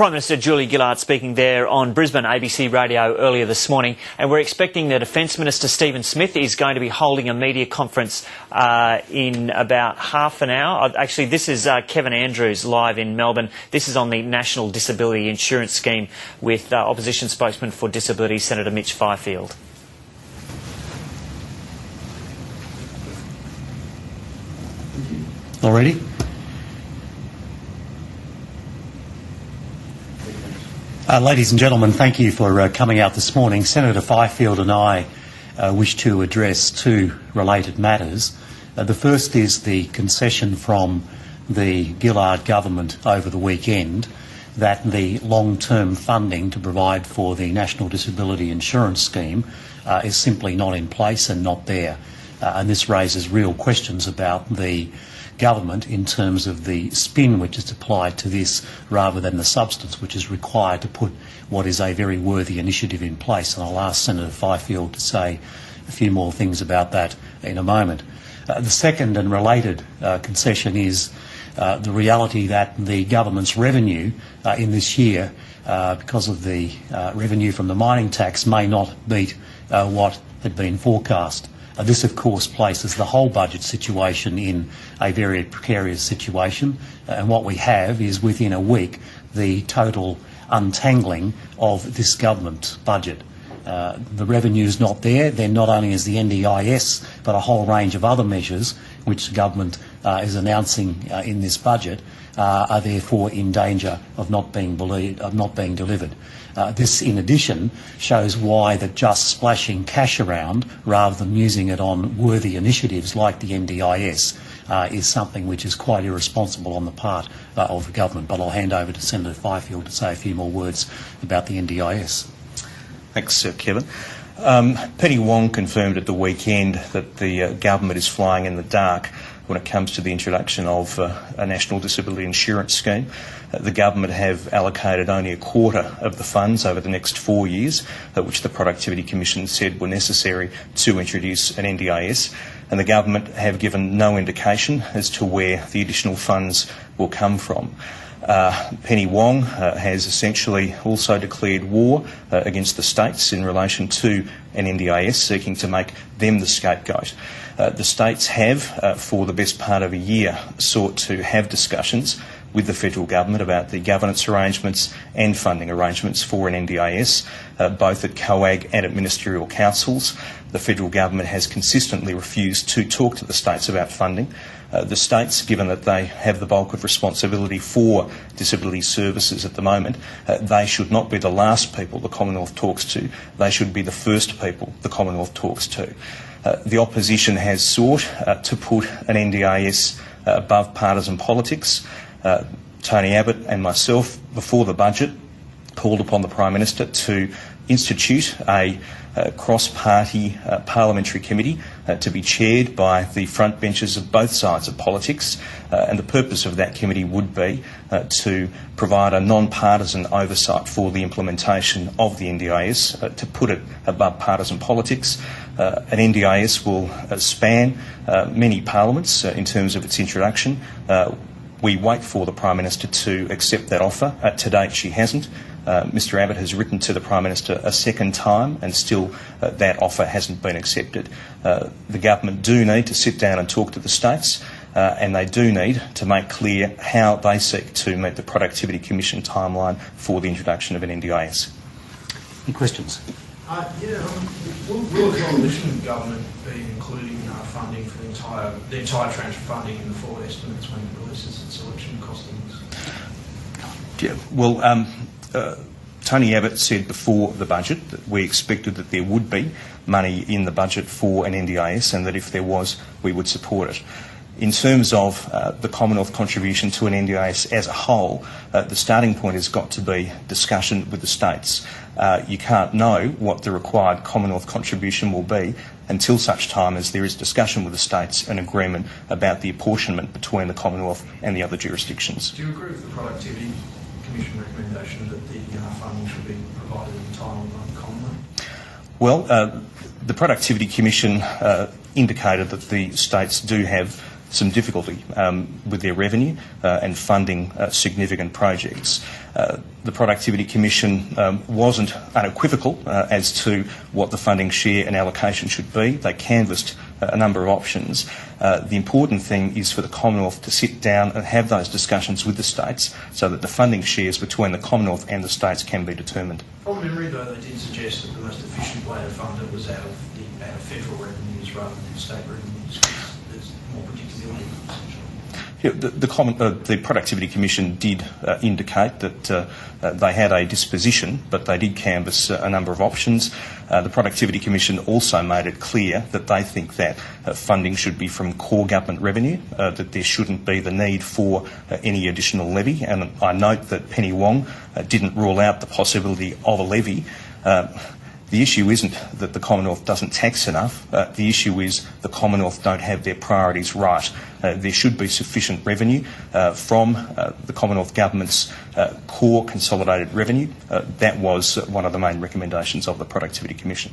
Prime Minister Julia Gillard speaking there on Brisbane ABC Radio earlier this morning, and we're expecting the Defence Minister Stephen Smith is going to be holding a media conference in about half an hour. Actually, this is Kevin Andrews live in Melbourne. This is on the National Disability Insurance Scheme with Opposition Spokesman for Disability, Senator Mitch Fifield. Already? Ladies and gentlemen, thank you for coming out this morning. Senator Fifield and I wish to address two related matters. The first is the concession from the Gillard government over the weekend that the long-term funding to provide for the National Disability Insurance Scheme is simply not in place and not there. And this raises real questions about the government in terms of the spin which is applied to this rather than the substance which is required to put what is a very worthy initiative in place. And I'll ask Senator Fifield to say a few more things about that in a moment. The second and related concession is the reality that the government's revenue in this year, because of the revenue from the mining tax, may not meet what had been forecast. This, of course, places the whole budget situation in a very precarious situation, and what we have is within a week the total untangling of this government budget. The revenue is not there. Then not only is the NDIS, but a whole range of other measures which the government is announcing in this budget are therefore in danger of not being delivered. This, in addition, shows why that just splashing cash around rather than using it on worthy initiatives like the NDIS is something which is quite irresponsible on the part of the government. But I'll hand over to Senator Fifield to say a few more words about the NDIS. Thanks, Kevin. Penny Wong confirmed at the weekend that the government is flying in the dark when it comes to the introduction of a National Disability Insurance Scheme. The government have allocated only a quarter of the funds over the next 4 years, which the Productivity Commission said were necessary to introduce an NDIS, and the government have given no indication as to where the additional funds will come from. Penny Wong has essentially also declared war against the states in relation to an NDIS, seeking to make them the scapegoat. The states have, for the best part of a year, sought to have discussions with the federal government about the governance arrangements and funding arrangements for an NDIS, both at COAG and at ministerial councils. The federal government has consistently refused to talk to the states about funding. The states, given that they have the bulk of responsibility for disability services at the moment, they should not be the last people the Commonwealth talks to. They should be the first people the Commonwealth talks to. The opposition has sought to put an NDIS above partisan politics. Tony Abbott and myself, before the budget, called upon the Prime Minister to institute a cross-party parliamentary committee to be chaired by the front benches of both sides of politics, and the purpose of that committee would be to provide a non-partisan oversight for the implementation of the NDIS, to put it above partisan politics. An NDIS will span many parliaments in terms of its introduction. We wait for the Prime Minister to accept that offer. To date, she hasn't. Mr Abbott has written to the Prime Minister a second time and still that offer hasn't been accepted. The government do need to sit down and talk to the states, and they do need to make clear how they seek to meet the Productivity Commission timeline for the introduction of an NDIS. Any questions? Will the coalition government be including funding for the entire tranche of funding in the forward estimates when it releases its election costings? Yeah, well, Tony Abbott said before the budget that we expected that there would be money in the budget for an NDIS, and that if there was, we would support it. In terms of the Commonwealth contribution to an NDIS as a whole, the starting point has got to be discussion with the states. You can't know what the required Commonwealth contribution will be until such time as there is discussion with the states and agreement about the apportionment between the Commonwealth and the other jurisdictions. Do you agree with the Productivity Commission recommendation that the funding should be provided entirely by the Commonwealth? Well, the Productivity Commission indicated that the states do have some difficulty with their revenue and funding significant projects. The Productivity Commission wasn't unequivocal as to what the funding share and allocation should be. They canvassed a number of options. The important thing is for the Commonwealth to sit down and have those discussions with the states so that the funding shares between the Commonwealth and the states can be determined. From memory, though, they did suggest that the most efficient way to fund it was out of federal revenues rather than state revenues, because there's more predictability, essentially. Yeah, the Productivity Commission did indicate that they had a disposition, but they did canvass a number of options. The Productivity Commission also made it clear that they think that funding should be from core government revenue, that there shouldn't be the need for any additional levy. And I note that Penny Wong didn't rule out the possibility of a levy. The issue isn't that the Commonwealth doesn't tax enough. The issue is the Commonwealth don't have their priorities right. There should be sufficient revenue from the Commonwealth Government's core consolidated revenue. That was one of the main recommendations of the Productivity Commission.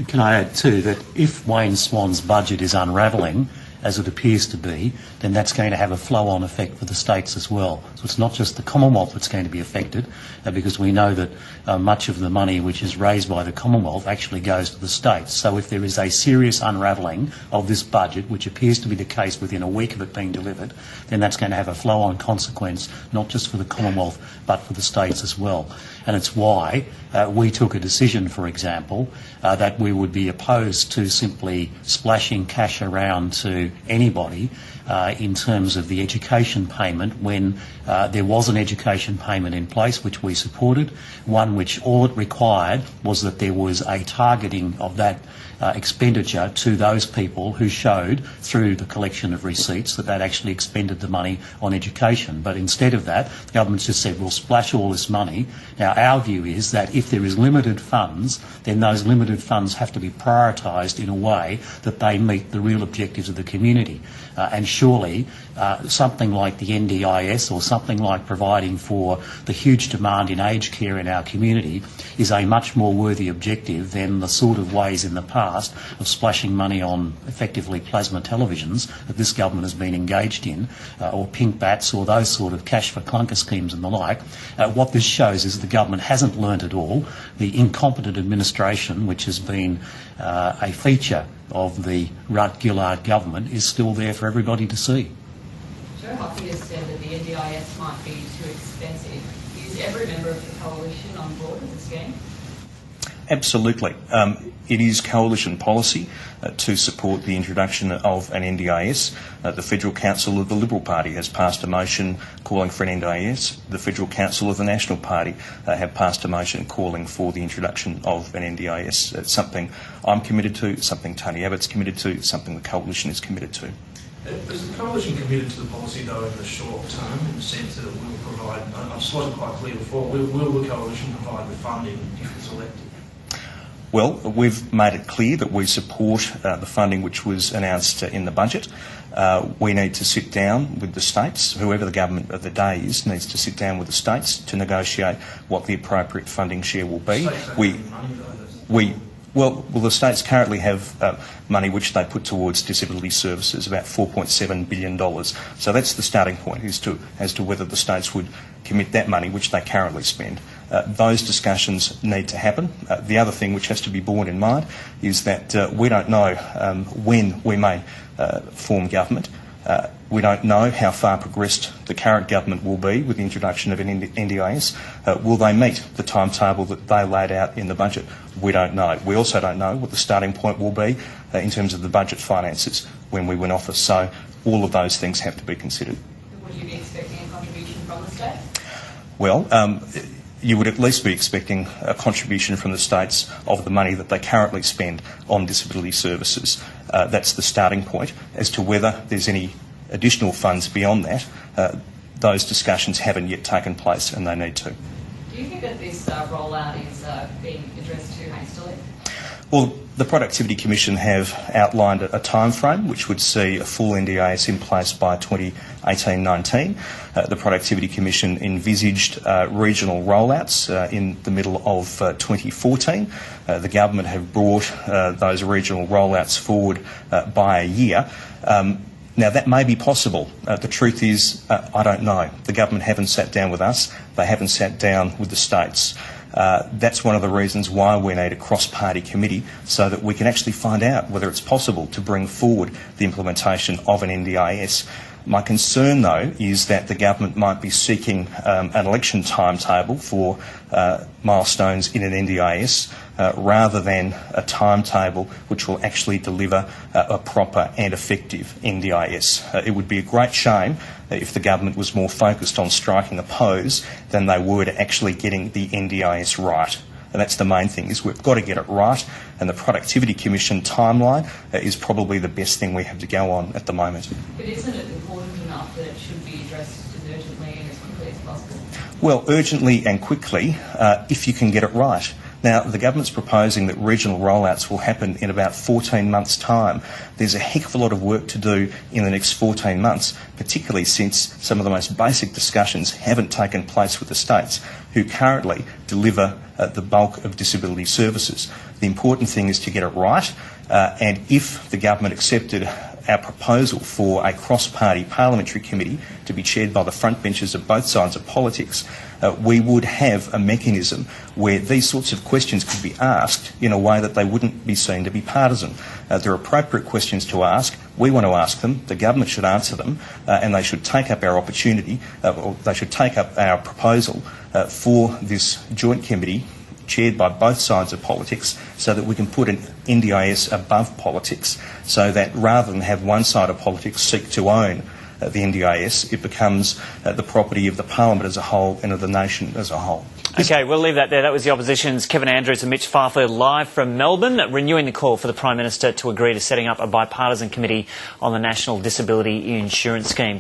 Can I add too that if Wayne Swan's budget is unravelling, as it appears to be, then that's going to have a flow-on effect for the states as well. So it's not just the Commonwealth that's going to be affected, because we know that much of the money which is raised by the Commonwealth actually goes to the states. So if there is a serious unravelling of this budget, which appears to be the case within a week of it being delivered, then that's going to have a flow-on consequence, not just for the Commonwealth, but for the states as well. And it's why we took a decision, for example, that we would be opposed to simply splashing cash around to anybody in terms of the education payment when there was an education payment in place which we supported, one which all it required was that there was a targeting of that expenditure to those people who showed through the collection of receipts that they'd actually expended the money on education. But instead of that, the government's just said, we'll splash all this money. Now, our view is that if there is limited funds, then those limited funds have to be prioritised in a way that they meet the real objectives of the community. And surely something like the NDIS or something like providing for the huge demand in aged care in our community is a much more worthy objective than the sort of ways in the past of splashing money on effectively plasma televisions that this government has been engaged in, or pink bats or those sort of cash for clunker schemes and the like. What this shows is the government hasn't learnt at all. The incompetent administration, which has been a feature of the Rudd-Gillard government, is still there for everybody to see. Joe Hockey has said that the NDIS might be too expensive. Is every member of the coalition on board with the scheme? Absolutely. It is coalition policy to support the introduction of an NDIS. The Federal Council of the Liberal Party has passed a motion calling for an NDIS. The Federal Council of the National Party have passed a motion calling for the introduction of an NDIS. It's something I'm committed to, something Tony Abbott's committed to, something the coalition is committed to. Is the coalition committed to the policy, though, in the short term, in the sense that it will provide, I just wasn't quite clear before, will the coalition provide the funding if it's elected? Well, we've made it clear that we support the funding which was announced in the budget. We need to sit down with the states. Whoever the government of the day is needs to sit down with the states to negotiate what the appropriate funding share will be. Well, the states currently have money which they put towards disability services, about $4.7 billion. So that's the starting point as to whether the states would commit that money which they currently spend. Those discussions need to happen. The other thing which has to be borne in mind is that we don't know when we may form government. We don't know how far progressed the current government will be with the introduction of an NDIS. Will they meet the timetable that they laid out in the budget? We don't know. We also don't know what the starting point will be in terms of the budget finances when we win office. So all of those things have to be considered. Would you be expecting a contribution from the state? Well, you would at least be expecting a contribution from the states of the money that they currently spend on disability services. That's the starting point. As to whether there's any additional funds beyond that, those discussions haven't yet taken place and they need to. Do you think that this rollout is being addressed too hastily? Well, the Productivity Commission have outlined a time frame which would see a full NDIS in place by 2018-19. The Productivity Commission envisaged regional rollouts in the middle of 2014. The government have brought those regional rollouts forward by a year. Now, that may be possible. The truth is, I don't know. The government haven't sat down with us. They haven't sat down with the states. That's one of the reasons why we need a cross-party committee, so that we can actually find out whether it's possible to bring forward the implementation of an NDIS. My concern, though, is that the government might be seeking an election timetable for milestones in an NDIS rather than a timetable which will actually deliver a proper and effective NDIS. It would be a great shame if the government was more focused on striking a pose than they were to actually getting the NDIS right. And that's the main thing, is we've got to get it right, and the Productivity Commission timeline is probably the best thing we have to go on at the moment. But isn't it important enough that it should be addressed as urgently and as quickly as possible? Well, urgently and quickly, if you can get it right. Now, the government's proposing that regional rollouts will happen in about 14 months' time. There's a heck of a lot of work to do in the next 14 months, particularly since some of the most basic discussions haven't taken place with the states, who currently deliver the bulk of disability services. The important thing is to get it right, and if the government accepted our proposal for a cross-party parliamentary committee to be chaired by the front benches of both sides of politics, we would have a mechanism where these sorts of questions could be asked in a way that they wouldn't be seen to be partisan. They're appropriate questions to ask. We want to ask them. The government should answer them, and they should take up our opportunity, or they should take up our proposal for this joint committee chaired by both sides of politics, so that we can put an NDIS above politics, so that rather than have one side of politics seek to own the NDIS, it becomes the property of the Parliament as a whole and of the nation as a whole. OK, we'll leave that there. That was the Opposition's Kevin Andrews and Mitch Fifield live from Melbourne, renewing the call for the Prime Minister to agree to setting up a bipartisan committee on the National Disability Insurance Scheme.